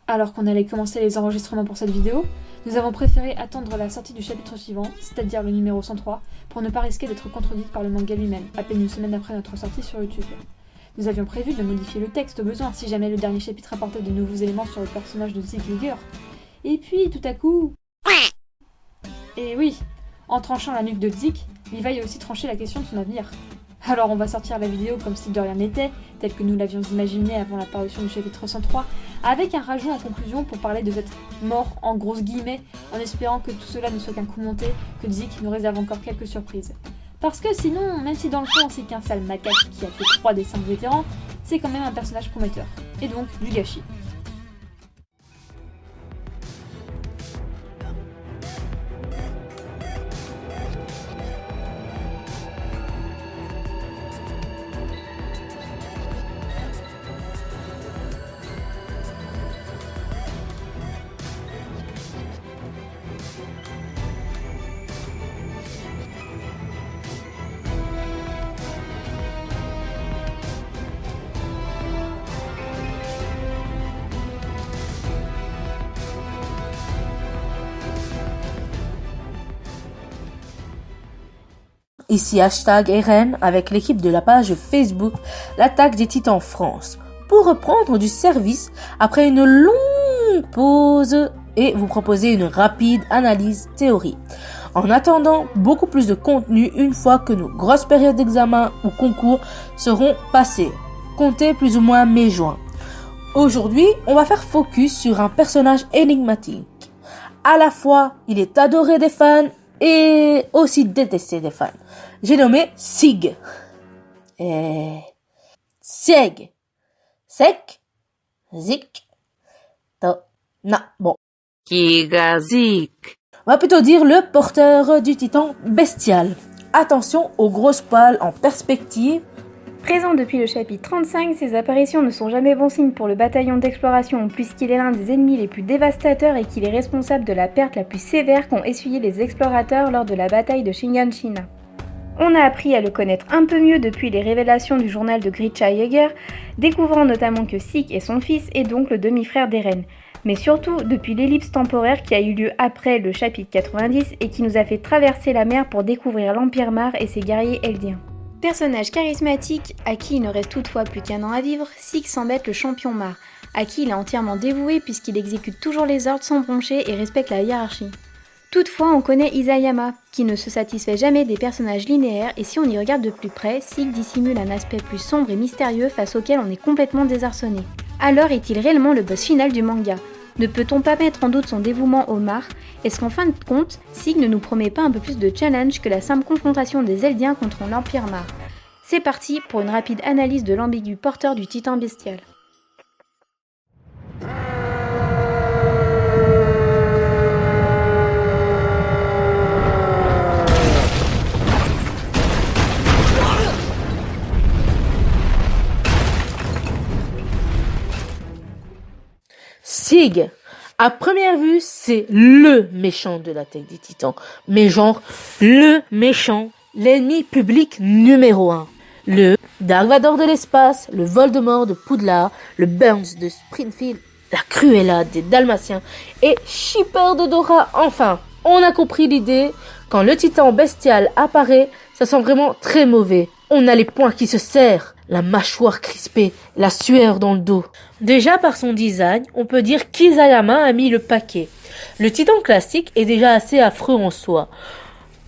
Alors qu'on allait commencer les enregistrements pour cette vidéo, nous avons préféré attendre la sortie du chapitre suivant, c'est-à-dire le numéro 103, pour ne pas risquer d'être contredit par le manga lui-même, à peine une semaine après notre sortie sur YouTube. Nous avions prévu de modifier le texte au besoin si jamais le dernier chapitre apportait de nouveaux éléments sur le personnage de Ziegler. Et puis, tout à coup... Et oui, en tranchant la nuque de Zik, Levi a aussi tranché la question de son avenir. Alors on va sortir la vidéo comme si de rien n'était, tel que nous l'avions imaginé avant la parution du chapitre 103, avec un rajout en conclusion pour parler de cette mort en grosses guillemets, en espérant que tout cela ne soit qu'un coup monté, que Zik nous réserve encore quelques surprises. Parce que sinon, même si dans le fond c'est qu'un sale macaque qui a fait 3 des 5 vétérans, c'est quand même un personnage prometteur, et donc du gâchis. Ici hashtag RN avec l'équipe de la page Facebook L'attaque des Titans France pour reprendre du service après une longue pause et vous proposer une rapide analyse théorie. En attendant beaucoup plus de contenu une fois que nos grosses périodes d'examen ou concours seront passées, comptez plus ou moins mai-juin. Aujourd'hui, on va faire focus sur un personnage énigmatique. À la fois, il est adoré des fans et aussi détesté des fans. J'ai nommé Sig. Sieg. Sek. Zik. Bon. Kigazik. On va plutôt dire le porteur du titan bestial. Attention aux grosses poils en perspective. Présent depuis le chapitre 35, ses apparitions ne sont jamais bon signe pour le bataillon d'exploration puisqu'il est l'un des ennemis les plus dévastateurs et qu'il est responsable de la perte la plus sévère qu'ont essuyé les explorateurs lors de la bataille de Shiganshina. On a appris à le connaître un peu mieux depuis les révélations du journal de Grisha Yeager, découvrant notamment que Sik est son fils et donc le demi-frère d'Eren, mais surtout depuis l'ellipse temporaire qui a eu lieu après le chapitre 90 et qui nous a fait traverser la mer pour découvrir l'Empire Mar et ses guerriers eldiens. Personnage charismatique, à qui il ne reste toutefois plus qu'un an à vivre, Sik semble être le champion Mar, à qui il est entièrement dévoué puisqu'il exécute toujours les ordres sans broncher et respecte la hiérarchie. Toutefois, on connaît Isayama, qui ne se satisfait jamais des personnages linéaires et si on y regarde de plus près, Sik dissimule un aspect plus sombre et mystérieux face auquel on est complètement désarçonné. Alors est-il réellement le boss final du manga ? Ne peut-on pas mettre en doute son dévouement au Mar ? Est-ce qu'en fin de compte, Sik ne nous promet pas un peu plus de challenge que la simple confrontation des Eldiens contre l'Empire Mar ? C'est parti pour une rapide analyse de l'ambigu porteur du titan bestial. Sig, à première vue, c'est le méchant de l'attaque des Titans. Mais genre, le méchant, l'ennemi public numéro 1. Le Dark Vador de l'espace, le Voldemort de Poudlard, le Burns de Springfield, la Cruella des Dalmatiens et Shipper de Dora. Enfin, on a compris l'idée. Quand le Titan bestial apparaît, ça sent vraiment très mauvais. On a les poings qui se serrent, la mâchoire crispée, la sueur dans le dos. Déjà par son design, on peut dire qu'Isayama a mis le paquet. Le Titan classique est déjà assez affreux en soi.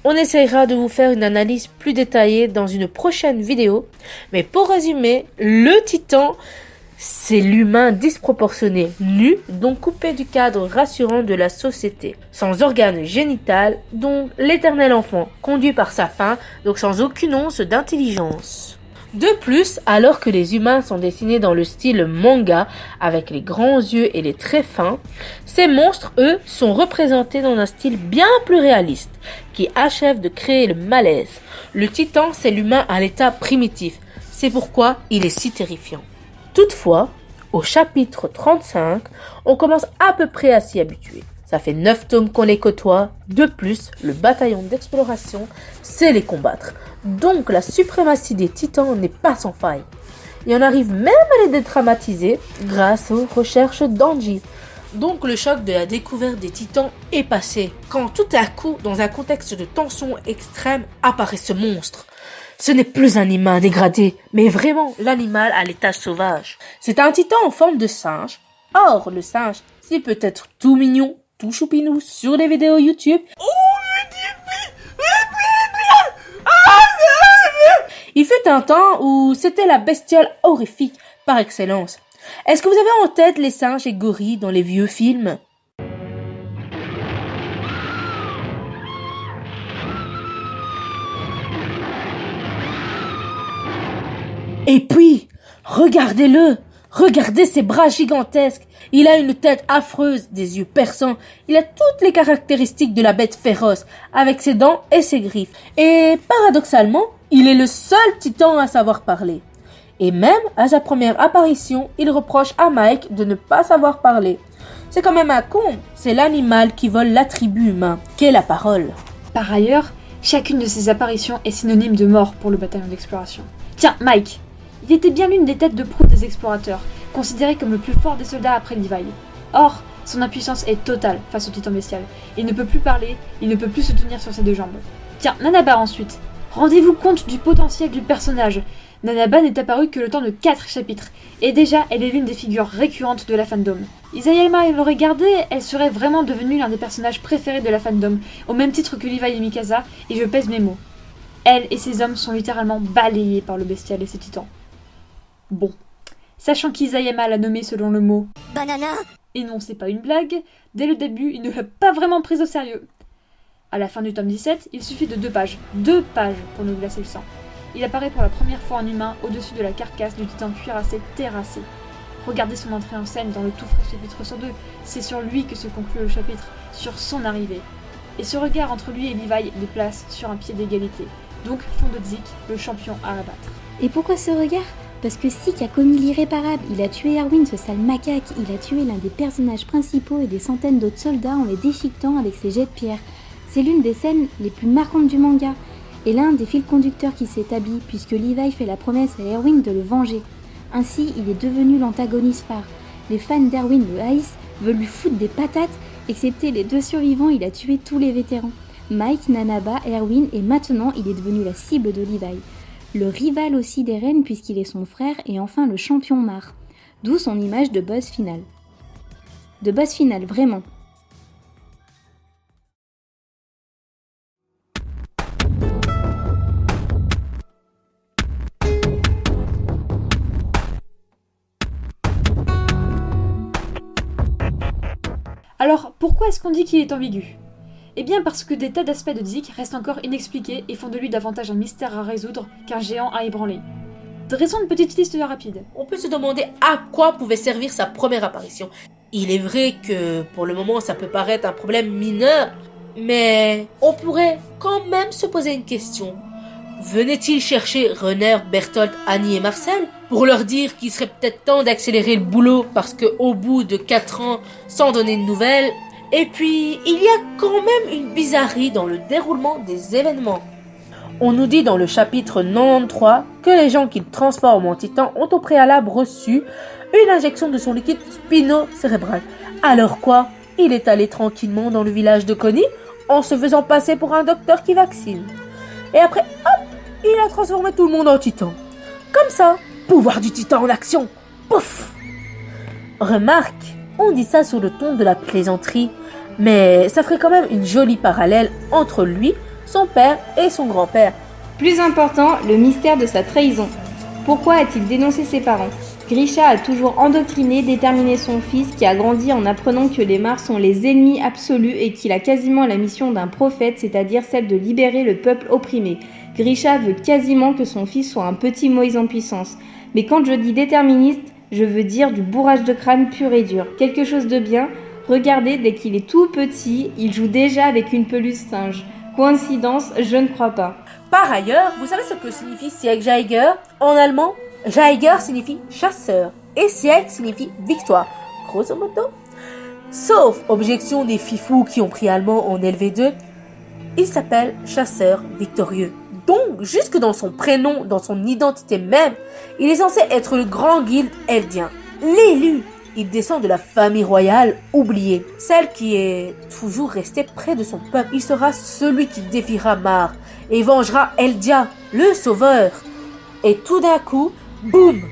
On essaiera de vous faire une analyse plus détaillée dans une prochaine vidéo. Mais pour résumer, le Titan, c'est l'humain disproportionné, nu, donc coupé du cadre rassurant de la société. Sans organe génital, donc l'éternel enfant, conduit par sa faim, donc sans aucune once d'intelligence. De plus, alors que les humains sont dessinés dans le style manga, avec les grands yeux et les traits fins, ces monstres, eux, sont représentés dans un style bien plus réaliste, qui achève de créer le malaise. Le titan, c'est l'humain à l'état primitif, c'est pourquoi il est si terrifiant. Toutefois, au chapitre 35, on commence à peu près à s'y habituer. Ça fait 9 tomes qu'on les côtoie. De plus, le bataillon d'exploration sait les combattre. Donc la suprématie des titans n'est pas sans faille. et on arrive même à les dédramatiser grâce aux recherches d'Angie. Donc le choc de la découverte des titans est passé, quand tout à coup, dans un contexte de tension extrême, apparaît ce monstre. Ce n'est plus un humain dégradé, mais vraiment l'animal à l'état sauvage. C'est un titan en forme de singe. Or, le singe, c'est peut-être tout mignon, tout choupinou sur les vidéos YouTube. Il fut un temps où c'était la bestiole horrifique par excellence. Est-ce que vous avez en tête les singes et gorilles dans les vieux films ? Et puis, regardez-le, regardez ses bras gigantesques. Il a une tête affreuse, des yeux perçants. Il a toutes les caractéristiques de la bête féroce, avec ses dents et ses griffes. Et paradoxalement, il est le seul titan à savoir parler. Et même à sa première apparition, il reproche à Mike de ne pas savoir parler. C'est quand même un comble, c'est l'animal qui vole l'attribut humain, qu'est la parole. Par ailleurs, chacune de ces apparitions est synonyme de mort pour le bataillon d'exploration. Tiens, Mike, il était bien l'une des têtes de proue des explorateurs, considéré comme le plus fort des soldats après Levi. Or, son impuissance est totale face au titan bestial. Il ne peut plus parler, il ne peut plus se tenir sur ses deux jambes. Tiens, Nanaba ensuite. Rendez-vous compte du potentiel du personnage. Nanaba n'est apparue que le temps de 4 chapitres, et déjà elle est l'une des figures récurrentes de la fandom. Isayama l'aurait gardée, elle serait vraiment devenue l'un des personnages préférés de la fandom, au même titre que Levi et Mikasa, et je pèse mes mots. Elle et ses hommes sont littéralement balayés par le bestial et ses titans. Bon, sachant qu'Isayama l'a nommé selon le mot banana, et non c'est pas une blague, dès le début il ne l'a pas vraiment prise au sérieux. À la fin du tome 17, il suffit de 2 pages pour nous glacer le sang. Il apparaît pour la première fois en humain au-dessus de la carcasse du titan cuirassé terrassé. Regardez son entrée en scène dans le tout frais chapitre 102, c'est sur lui que se conclut le chapitre, sur son arrivée. Et ce regard entre lui et Levi les place sur un pied d'égalité, donc fond de Zik, le champion à abattre. Et pourquoi ce regard ? Parce que Zik a commis l'irréparable, il a tué Erwin, ce sale macaque, il a tué l'un des personnages principaux et des centaines d'autres soldats en les déchiquetant avec ses jets de pierre. C'est l'une des scènes les plus marquantes du manga, et l'un des fils conducteurs qui s'établit, puisque Levi fait la promesse à Erwin de le venger. Ainsi, il est devenu l'antagoniste phare. Les fans d'Erwin le haïssent, veulent lui foutre des patates, excepté les 2 survivants, il a tué tous les vétérans. Mike, Nanaba, Erwin, et maintenant il est devenu la cible de Levi. Le rival aussi d'Eren puisqu'il est son frère, et enfin le champion Mar. D'où son image de boss final. De boss final, vraiment. Alors, pourquoi est-ce qu'on dit qu'il est ambigu ? Eh bien parce que des tas d'aspects de Zik restent encore inexpliqués et font de lui davantage un mystère à résoudre qu'un géant à ébranler. Dressons une petite liste rapide. On peut se demander à quoi pouvait servir sa première apparition. Il est vrai que pour le moment ça peut paraître un problème mineur, mais on pourrait quand même se poser une question. Venait-il chercher Renner, Berthold, Annie et Marcel pour leur dire qu'il serait peut-être temps d'accélérer le boulot parce qu'au bout de 4 ans sans donner de nouvelles. Et puis, il y a quand même une bizarrerie dans le déroulement des événements. On nous dit dans le chapitre 93 que les gens qu'il transforme en titan ont au préalable reçu une injection de son liquide spino-cérébral. Alors quoi ? Il est allé tranquillement dans le village de Connie en se faisant passer pour un docteur qui vaccine. Et après, hop, il a transformé tout le monde en titan. Comme ça, pouvoir du titan en action. Pouf ! Remarque, on dit ça sous le ton de la plaisanterie, mais ça ferait quand même une jolie parallèle entre lui, son père et son grand-père. Plus important, le mystère de sa trahison. Pourquoi a-t-il dénoncé ses parents ? Grisha a toujours endoctriné, déterminé son fils qui a grandi en apprenant que les Mars sont les ennemis absolus et qu'il a quasiment la mission d'un prophète, c'est-à-dire celle de libérer le peuple opprimé. Grisha veut quasiment que son fils soit un petit Moïse en puissance. Mais quand je dis déterministe, je veux dire du bourrage de crâne pur et dur. Quelque chose de bien. Regardez, dès qu'il est tout petit, il joue déjà avec une peluche singe. Coïncidence, je ne crois pas. Par ailleurs, vous savez ce que signifie Siegjäger en allemand ? Jäger signifie chasseur et Sieg signifie victoire, grosso modo. Sauf objection des fifous qui ont pris allemand en LV2, il s'appelle chasseur victorieux. Donc, donc, jusque dans son prénom, dans son identité même, il est censé être le grand guide eldien, l'élu. Il descend de la famille royale oubliée, celle qui est toujours restée près de son peuple. Il sera celui qui défiera Mar et vengera Eldia, le sauveur. Et tout d'un coup, boum,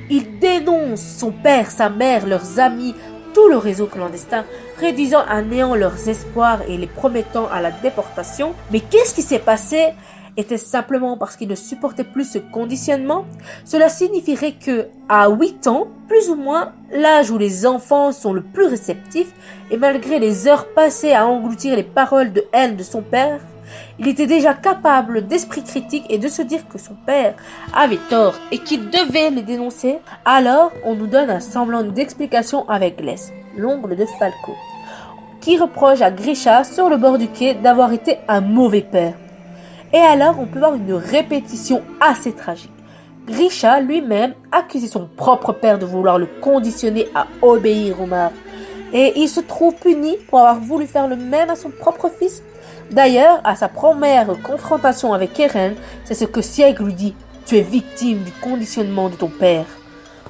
il dénonce son père, sa mère, leurs amis, tout le réseau clandestin, réduisant à néant leurs espoirs et les promettant à la déportation. Mais qu'est-ce qui s'est passé? Était-ce simplement parce qu'il ne supportait plus ce conditionnement? Cela signifierait que, à 8 ans, plus ou moins, l'âge où les enfants sont le plus réceptifs, et malgré les heures passées à engloutir les paroles de haine de son père, il était déjà capable d'esprit critique et de se dire que son père avait tort et qu'il devait les dénoncer. Alors, on nous donne un semblant d'explication avec Les, l'oncle de Falco, qui reproche à Grisha sur le bord du quai d'avoir été un mauvais père. Et alors, on peut voir une répétition assez tragique. Grisha lui-même accusait son propre père de vouloir le conditionner à obéir au Mar. Et il se trouve puni pour avoir voulu faire le même à son propre fils. D'ailleurs, à sa première confrontation avec Eren, c'est ce que Sieg lui dit. Tu es victime du conditionnement de ton père.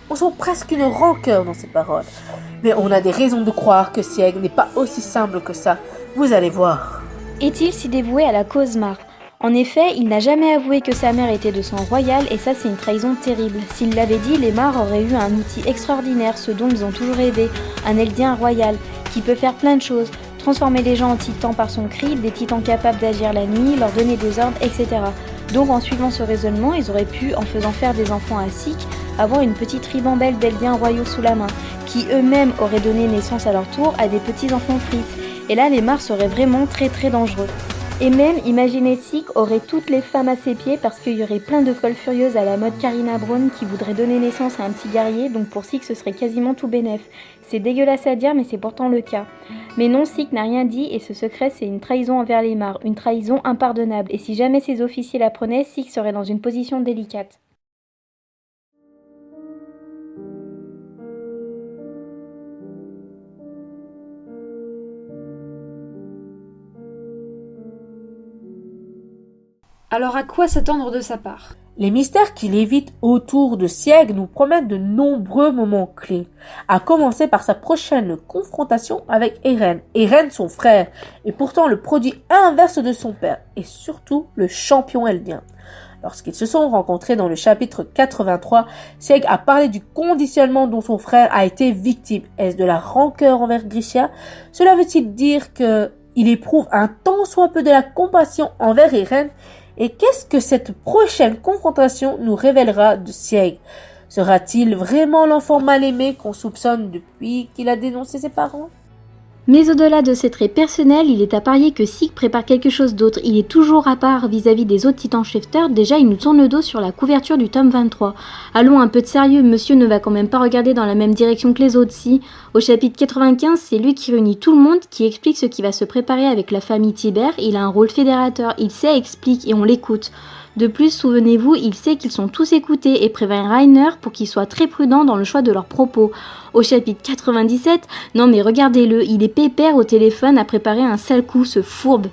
On sent presque une rancœur dans ces paroles. Mais on a des raisons de croire que Sieg n'est pas aussi simple que ça. Vous allez voir. Est-il si dévoué à la cause Mar? En effet, il n'a jamais avoué que sa mère était de sang royal et ça c'est une trahison terrible. S'il l'avait dit, les Mar auraient eu un outil extraordinaire, ce dont ils ont toujours rêvé, un Eldien royal, qui peut faire plein de choses, transformer les gens en titans par son cri, des titans capables d'agir la nuit, leur donner des ordres, etc. Donc en suivant ce raisonnement, ils auraient pu, en faisant faire des enfants à Sik, avoir une petite ribambelle d'Eldiens royaux sous la main, qui eux-mêmes auraient donné naissance à leur tour à des petits enfants Fritz. Et là, les Mar seraient vraiment très très dangereux. Et même, imaginez Sik aurait toutes les femmes à ses pieds parce qu'il y aurait plein de folles furieuses à la mode Karina Brown qui voudraient donner naissance à un petit guerrier, donc pour Sik ce serait quasiment tout bénef. C'est dégueulasse à dire mais c'est pourtant le cas. Mais non, Sik n'a rien dit et ce secret c'est une trahison envers les Mar, une trahison impardonnable. Et si jamais ses officiers l'apprenaient, Sik serait dans une position délicate. Alors à quoi s'attendre de sa part? Les mystères qui lévitent autour de Sieg nous promettent de nombreux moments clés, à commencer par sa prochaine confrontation avec Eren. Eren, son frère, est pourtant le produit inverse de son père, et surtout le champion eldien. Lorsqu'ils se sont rencontrés dans le chapitre 83, Sieg a parlé du conditionnement dont son frère a été victime. Est-ce de la rancœur envers Grisha? Cela veut-il dire qu'il éprouve un tant soit peu de la compassion envers Eren? Et qu'est-ce que cette prochaine confrontation nous révélera de Sieg? Sera-t-il vraiment l'enfant mal aimé qu'on soupçonne depuis qu'il a dénoncé ses parents? Mais au-delà de ses traits personnels, il est à parier que Sik prépare quelque chose d'autre. Il est toujours à part vis-à-vis des autres titans shifters. Déjà, il nous tourne le dos sur la couverture du tome 23. Allons, un peu de sérieux, monsieur ne va quand même pas regarder dans la même direction que les autres, si. Au chapitre 95, c'est lui qui réunit tout le monde, qui explique ce qui va se préparer avec la famille Tibère. Il a un rôle fédérateur, il sait, explique et on l'écoute. De plus, souvenez-vous, il sait qu'ils sont tous écoutés et prévient Reiner pour qu'il soit très prudent dans le choix de leurs propos. Au chapitre 97, non mais regardez-le, il est pépère au téléphone à préparer un sale coup, ce fourbe.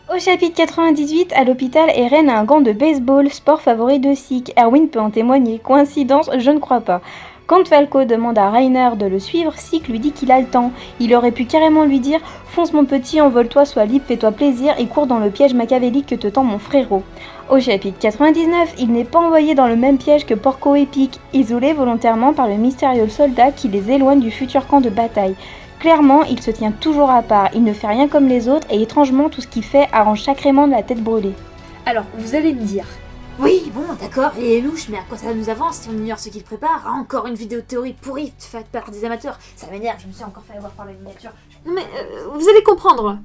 Au chapitre 98, à l'hôpital, Eren a un gant de baseball, sport favori de Sik. Erwin peut en témoigner. Coïncidence, je ne crois pas. Quand Falco demande à Reiner de le suivre, Sik lui dit qu'il a le temps. Il aurait pu carrément lui dire « Fonce mon petit, envole-toi, sois libre, fais-toi plaisir et cours dans le piège machiavélique que te tend mon frérot ». Au chapitre 99, il n'est pas envoyé dans le même piège que Porco et Pic, isolés volontairement par le mystérieux soldat qui les éloigne du futur camp de bataille. Clairement, il se tient toujours à part, il ne fait rien comme les autres et étrangement tout ce qu'il fait arrange sacrément de la tête brûlée. Alors, vous allez me dire, oui, bon, d'accord, il est louche, mais à quoi ça nous avance si on ignore ce qu'il prépare? Ah, encore une vidéo théorie pourrie faite par des amateurs. Ça m'énerve, je me suis encore fait avoir par la miniature. Non mais, vous allez comprendre.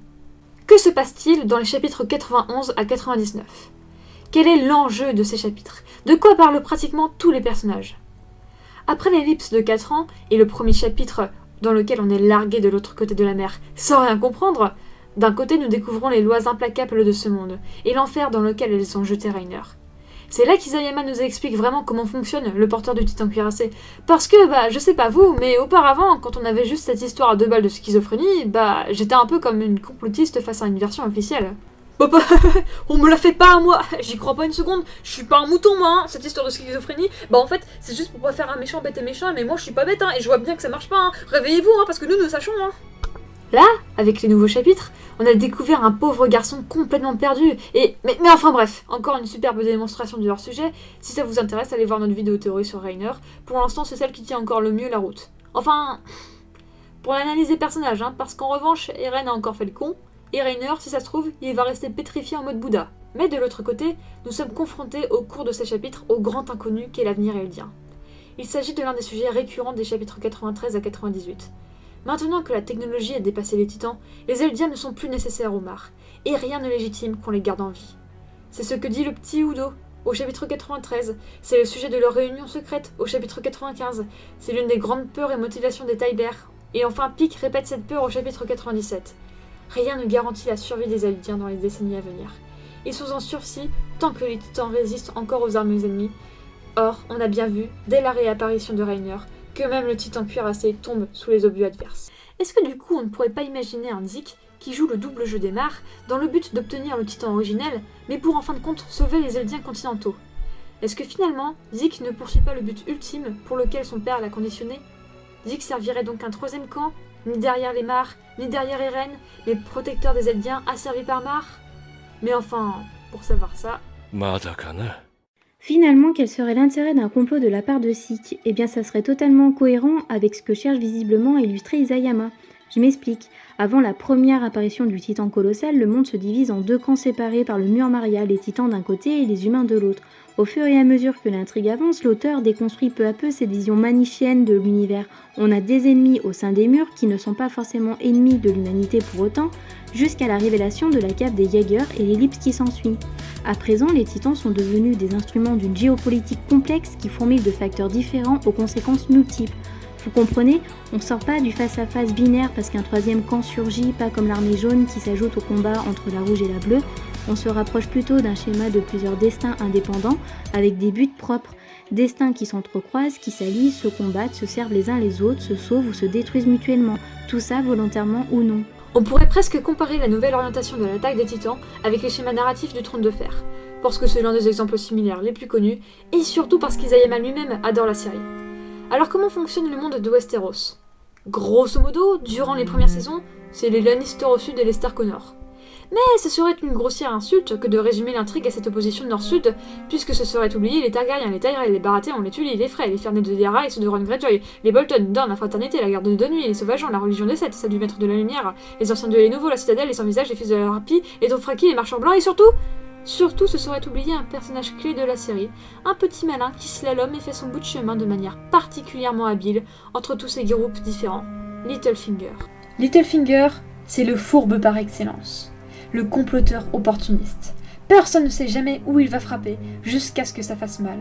Que se passe-t-il dans les chapitres 91 à 99? Quel est l'enjeu de ces chapitres? De quoi parlent pratiquement tous les personnages? Après l'ellipse de 4 ans et le premier chapitre dans lequel on est largué de l'autre côté de la mer sans rien comprendre, d'un côté nous découvrons les lois implacables de ce monde et l'enfer dans lequel elles ont jeté Reiner. C'est là qu'Isayama nous explique vraiment comment fonctionne le porteur du titan cuirassé. Parce que, je sais pas vous, mais auparavant, quand on avait juste cette histoire à 2 balles de schizophrénie, j'étais un peu comme une complotiste face à une version officielle. On me la fait pas à moi, j'y crois pas une seconde, je suis pas un mouton moi, hein. Cette histoire de schizophrénie, bah en fait c'est juste pour pas faire un méchant bête et méchant, mais moi je suis pas bête hein, et je vois bien que ça marche pas, hein. Réveillez-vous hein, parce que nous sachons hein. Là, avec les nouveaux chapitres, on a découvert un pauvre garçon complètement perdu, mais enfin bref, encore une superbe démonstration du hors-sujet. Si ça vous intéresse, allez voir notre vidéo théorie sur Rainer. Pour l'instant, c'est celle qui tient encore le mieux la route. Enfin, pour l'analyse des personnages, hein, parce qu'en revanche, Eren a encore fait le con, et Rainer, si ça se trouve, il va rester pétrifié en mode Bouddha. Mais de l'autre côté, nous sommes confrontés au cours de ces chapitres au grand inconnu qu'est l'avenir eldien. Il s'agit de l'un des sujets récurrents des chapitres 93 à 98. Maintenant que la technologie a dépassé les titans, les Eldiens ne sont plus nécessaires aux mares, et rien ne légitime qu'on les garde en vie. C'est ce que dit le petit Udo au chapitre 93, c'est le sujet de leur réunion secrète au chapitre 95, c'est l'une des grandes peurs et motivations des Tybers, et enfin Pike répète cette peur au chapitre 97. Rien ne garantit la survie des Eldiens dans les décennies à venir. Ils sont en sursis tant que les titans résistent encore aux armes ennemies. Or, on a bien vu, dès la réapparition de Rainer, que même le titan cuirassé tombe sous les obus adverses. Est-ce que du coup on ne pourrait pas imaginer un Zeke qui joue le double jeu des mares dans le but d'obtenir le titan originel, mais pour en fin de compte sauver les Eldiens continentaux? Est-ce que finalement, Zeke ne poursuit pas le but ultime pour lequel son père l'a conditionné? Zeke servirait donc un troisième camp, ni derrière les mares, ni derrière Eren, mais protecteur des Eldiens asservis par Mar? Mais enfin, pour savoir ça... Finalement, quel serait l'intérêt d'un complot de la part de Zeke? Eh bien, ça serait totalement cohérent avec ce que cherche visiblement à illustrer Isayama. Je m'explique. Avant la première apparition du titan colossal, le monde se divise en deux camps séparés par le mur Maria, les titans d'un côté et les humains de l'autre. Au fur et à mesure que l'intrigue avance, l'auteur déconstruit peu à peu cette vision manichéenne de l'univers. On a des ennemis au sein des murs qui ne sont pas forcément ennemis de l'humanité pour autant, jusqu'à la révélation de la cape des Jaegers et l'ellipse qui s'ensuit. À présent, les titans sont devenus des instruments d'une géopolitique complexe qui fourmille de facteurs différents aux conséquences multiples. Vous comprenez, on sort pas du face-à-face binaire parce qu'un troisième camp surgit, pas comme l'armée jaune qui s'ajoute au combat entre la rouge et la bleue. On se rapproche plutôt d'un schéma de plusieurs destins indépendants avec des buts propres. Destins qui s'entrecroisent, qui s'allient, se combattent, se servent les uns les autres, se sauvent ou se détruisent mutuellement. Tout ça volontairement ou non. On pourrait presque comparer la nouvelle orientation de l'attaque des titans avec les schémas narratifs du Trône de Fer, parce que c'est l'un des exemples similaires les plus connus, et surtout parce qu'Isayama lui-même adore la série. Alors comment fonctionne le monde de Westeros? Grosso modo, durant les premières saisons, c'est les Lannister au sud et les Stark au nord. Mais ce serait une grossière insulte que de résumer l'intrigue à cette opposition nord-sud, puisque ce serait oublier les Targaryens, les Tyrell, les Baratheons, les Tully, les Frey, les Fernet de Yara et ceux de Ron Greyjoy, les Bolton, Dorne, la Fraternité, la Garde de Nuit, les Sauvageons, la Religion des Sept, celle du Maître de la Lumière, les Anciens Dieux et les Nouveaux, la Citadelle, les Sans-Visage, les Fils de la Harpie, les Dothraki, les Marcheurs Blancs et surtout ce serait oublier un personnage clé de la série, un petit malin qui slalome et fait son bout de chemin de manière particulièrement habile entre tous ces groupes différents, Littlefinger. Littlefinger, c'est le fourbe par excellence. Le comploteur opportuniste. Personne ne sait jamais où il va frapper, jusqu'à ce que ça fasse mal.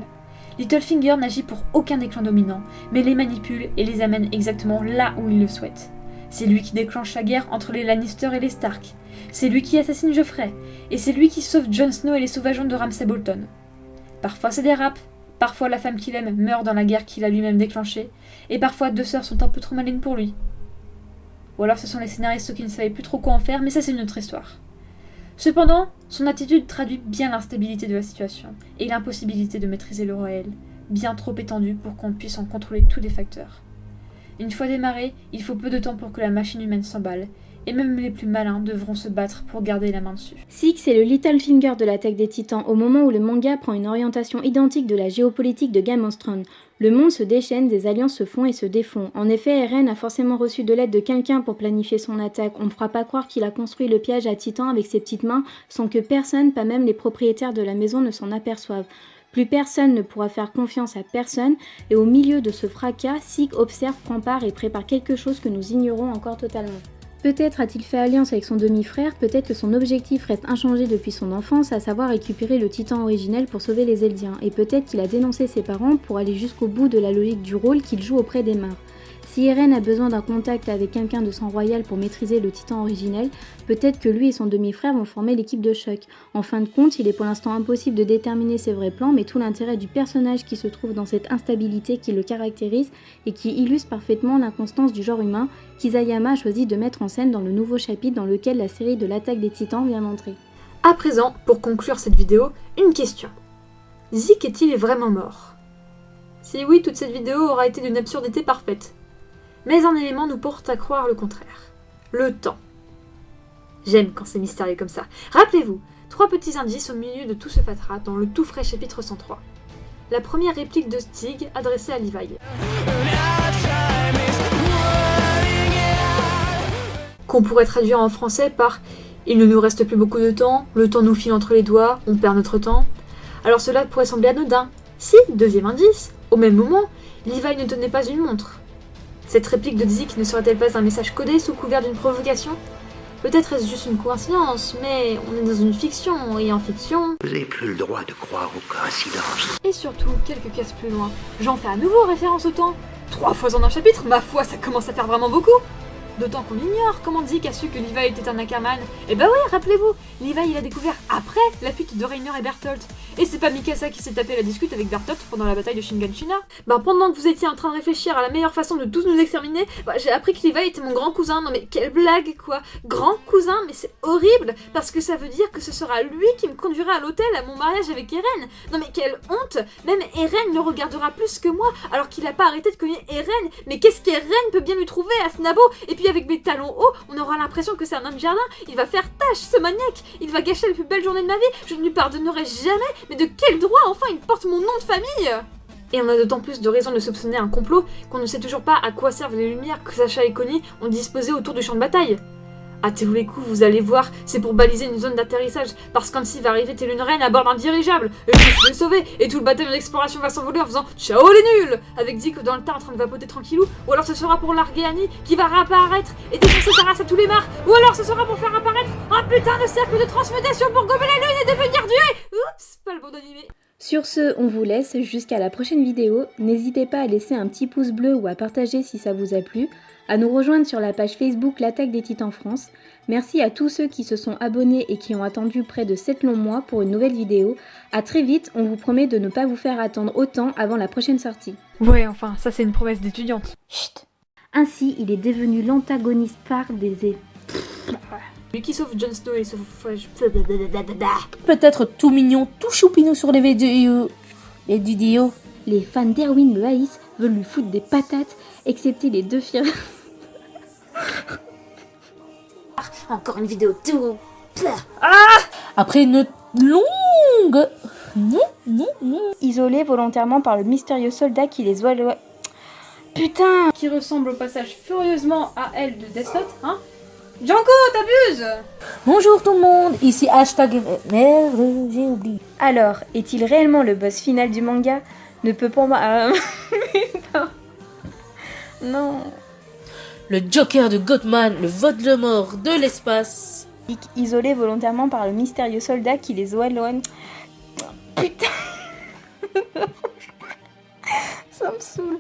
Littlefinger n'agit pour aucun des clans dominants, mais les manipule et les amène exactement là où il le souhaite. C'est lui qui déclenche la guerre entre les Lannister et les Stark. C'est lui qui assassine Joffrey, et c'est lui qui sauve Jon Snow et les Sauvageons de Ramsay Bolton. Parfois c'est des raps, parfois la femme qu'il aime meurt dans la guerre qu'il a lui-même déclenchée, et parfois deux sœurs sont un peu trop malines pour lui. Ou alors ce sont les scénaristes qui ne savaient plus trop quoi en faire, mais ça c'est une autre histoire. Cependant, son attitude traduit bien l'instabilité de la situation, et l'impossibilité de maîtriser le réel, bien trop étendue pour qu'on puisse en contrôler tous les facteurs. Une fois démarré, il faut peu de temps pour que la machine humaine s'emballe, et même les plus malins devront se battre pour garder la main dessus. Zeke, c'est le Littlefinger de l'attaque des titans au moment où le manga prend une orientation identique de la géopolitique de Game of Thrones. Le monde se déchaîne, des alliances se font et se défont. En effet, Eren a forcément reçu de l'aide de quelqu'un pour planifier son attaque. On ne fera pas croire qu'il a construit le piège à Titan avec ses petites mains sans que personne, pas même les propriétaires de la maison, ne s'en aperçoivent. Plus personne ne pourra faire confiance à personne, et au milieu de ce fracas, Zeke observe, prend part et prépare quelque chose que nous ignorons encore totalement. Peut-être a-t-il fait alliance avec son demi-frère, peut-être que son objectif reste inchangé depuis son enfance, à savoir récupérer le titan originel pour sauver les Eldiens, et peut-être qu'il a dénoncé ses parents pour aller jusqu'au bout de la logique du rôle qu'il joue auprès des mares. Si Eren a besoin d'un contact avec quelqu'un de sang royal pour maîtriser le titan originel, peut-être que lui et son demi-frère vont former l'équipe de choc. En fin de compte, il est pour l'instant impossible de déterminer ses vrais plans, mais tout l'intérêt du personnage qui se trouve dans cette instabilité qui le caractérise et qui illustre parfaitement l'inconstance du genre humain qu'Isayama a choisi de mettre en scène dans le nouveau chapitre dans lequel la série de l'attaque des titans vient d'entrer. À présent, pour conclure cette vidéo, une question. Zeke est-il vraiment mort? Si oui, toute cette vidéo aura été d'une absurdité parfaite. Mais un élément nous porte à croire le contraire. Le temps. J'aime quand c'est mystérieux comme ça. Rappelez-vous, 3 petits indices au milieu de tout ce fatras dans le tout frais chapitre 103. La première réplique de Stig adressée à Levi. Qu'on pourrait traduire en français par « Il ne nous reste plus beaucoup de temps, le temps nous file entre les doigts, on perd notre temps ». Alors cela pourrait sembler anodin. Si, deuxième indice, au même moment, Levi ne tenait pas une montre. Cette réplique de Zeke ne serait-elle pas un message codé sous couvert d'une provocation? Peut-être est-ce juste une coïncidence, mais on est dans une fiction, et en fiction... Vous n'avez plus le droit de croire aux coïncidences. Et surtout, quelques cases plus loin, j'en fais à nouveau référence au temps. 3 fois en un chapitre, ma foi, ça commence à faire vraiment beaucoup. D'autant qu'on ignore comment Zeke a su que Levi était un Ackerman. Et bah oui, rappelez-vous, Levi il a découvert après la fuite de Reiner et Bertolt. Et c'est pas Mikasa qui s'est tapé la discute avec Bertolt pendant la bataille de Shinganshina. Bah pendant que vous étiez en train de réfléchir à la meilleure façon de tous nous exterminer, bah, j'ai appris que Levi était mon grand cousin. Non mais quelle blague quoi. Grand cousin, mais c'est horrible, parce que ça veut dire que ce sera lui qui me conduira à l'hôtel à mon mariage avec Eren. Non mais quelle honte. Même Eren le regardera plus que moi, alors qu'il a pas arrêté de cogner Eren. Mais qu'est-ce qu'Eren peut bien lui trouver à ce nabo? Et puis avec mes talons hauts, on aura l'impression que c'est un homme jardin. Il va faire tâche, ce maniaque. Il va gâcher la plus belle journée de ma vie. Je ne lui pardonnerai jamais. Mais de quel droit, enfin, il porte mon nom de famille? Et on a d'autant plus de raisons de soupçonner un complot qu'on ne sait toujours pas à quoi servent les lumières que Sasha et Connie ont disposées autour du champ de bataille. Hâtez-vous les coups, vous allez voir, c'est pour baliser une zone d'atterrissage, parce qu'Annecy va arriver telle une reine à bord d'un dirigeable, et je vais le sauver, et tout le bataillon d'exploration va s'envoler en faisant « Ciao les nuls !» avec Zeke dans le tas en train de vapoter tranquillou, ou alors ce sera pour larguer Annie qui va réapparaître et défoncer sa race à tous les marres, ou alors ce sera pour faire apparaître un putain de cercle de transmutation pour gommer la lune et devenir Dieu. Oups, pas le bon animé. Sur ce, on vous laisse jusqu'à la prochaine vidéo. N'hésitez pas à laisser un petit pouce bleu ou à partager si ça vous a plu, à nous rejoindre sur la page Facebook L'Attaque des Titans France. Merci à tous ceux qui se sont abonnés et qui ont attendu près de 7 longs mois pour une nouvelle vidéo. À très vite, on vous promet de ne pas vous faire attendre autant avant la prochaine sortie. Ouais, enfin, ça c'est une promesse d'étudiante. Chut. Ainsi, il est devenu l'antagoniste phare des... Lui qui sauve Jon Snow et sauve... Peut-être tout mignon, tout choupinou sur les vidéos. Les fans d'Erwin le haïssent, veulent lui foutre des patates, excepté les 2 filles... Encore une vidéo tout... Après une longue... Isolés volontairement par le mystérieux soldat qui les oie... Putain! Qui ressemble au passage furieusement à elle de Death Note, hein? Janko, t'abuses! Bonjour tout le monde, ici hashtag... Merde, j'ai oublié. Alors, est-il réellement le boss final du manga? Ne peut pas... Non... Le Joker de Gothman, le Voldemort de l'espace. Isolés volontairement par le mystérieux soldat qui les éloigne. Putain. Ça me saoule.